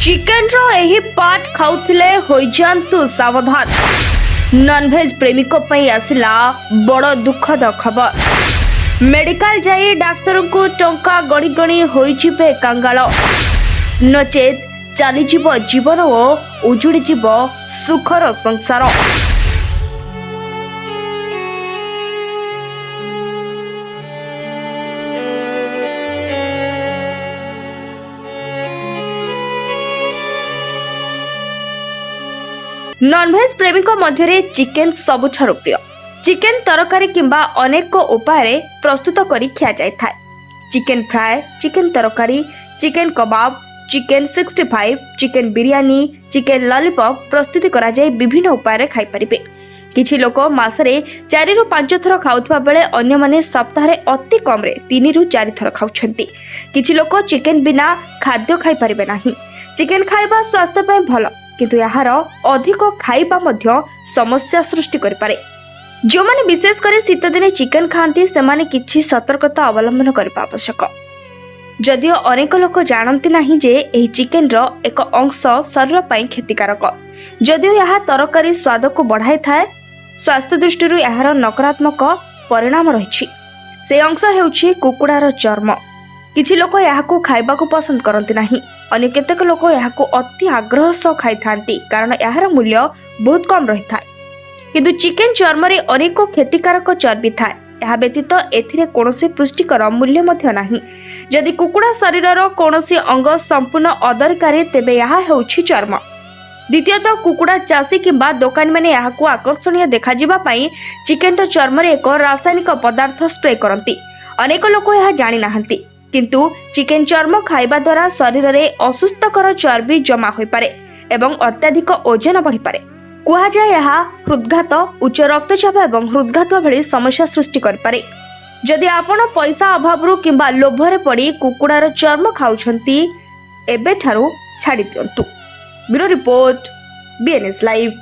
Chicken रो एही part खाउथिले होई जांतु सावधान। नॉनवेज प्रेमिको पई आसिला बड़ दुखद खबर। मेडिकल जाई डाक्तर को टंका गणी गणी होई जिबे कांगाल, नचेत चली जीव जीवन और उजुड़ी जीव सुखर संसार। नॉनवेज प्रेमी मध्य चिकेन सबुठारु प्रिय। चिकेन तरकारी किंबा अनेक उपाय प्रस्तुत करी खिया जाय थाए। चिकेन फ्राए, चिकेन तरकारी, chicken kebab, chicken 65, chicken biryani, chicken lollipop प्रस्तुति करा जाय विभिन्न उपाय खाई परिबे। किछि लोक मासरे 4 रु 5 थर खाउथबा बेले अन्य माने सप्ताहरे अति कम रे 3 रु 4 थर खाउछंती। किछि लोक चिकेन बिना खाद्य खाई परिबे नाही। चिकेन खाइबा स्वास्थ्य पे भलो, किंतु यार अधिक खाइबा मध्य समस्या सृष्टि करि पारे। जो माने विशेष करे शीत दिने चिकेन खाती से माने किछि सतर्कता अवलंबन करबा आवश्यक। जदियो अनेक लोक जानती नहीं जे एही चिकेन रो एक अंश शरीर पई क्षतिकारक। जदियो यह तरकारी स्वाद को बढ़ाई थाए, स्वास्थ्य दृष्टि यार नकारात्मक परिणाम रही। से अंश हेउछि कुकुड़ार चर्म। किछि लोक याहाकु खाइबाकु पसंद करती नहीं। अन्य केतेक लोक याहाकु अति आग्रह सह खाई थांती, कारण यार मूल्य बहुत कम रही था। किंतु चिकेन चर्म रे अनेक क्षतिकारक चर्बी थाए। यह व्यतीत एथिरे कोनोसी पुष्टिकर मूल्य मध्य नाही। जदि कुकुड़ा शरीरर कोनोसी अंग संपूर्ण अदरकारी, तेबे यह हेउछि चर्म। द्वितीयतः कुकुड़ा चाषी किंबा दोकानी माने याहाकु आकर्षणीय देखा जिबा पई चिकेन चर्म रे एक रासायनिक पदार्थ स्प्रे करंती। अनेक लोक यह जानि नाहंती, किंतु चिकेन चर्म खाइबा द्वारा शरीर में असुस्थकर चर्बी जमा हो पारे एवं अत्याधिक ओजन बढ़ी पारे। कुहा जाय यह हृदघात, उच्च रक्तचाप एवं हृदघात भली समस्या सृष्टि कर पारे। जदि आपण पैसा अभाव किंबा लोभरे पड़ी कुकुड़ार चर्म खाउछंती, एबे ठारू छाड़ी दियंतु। Bureau report, BNS live.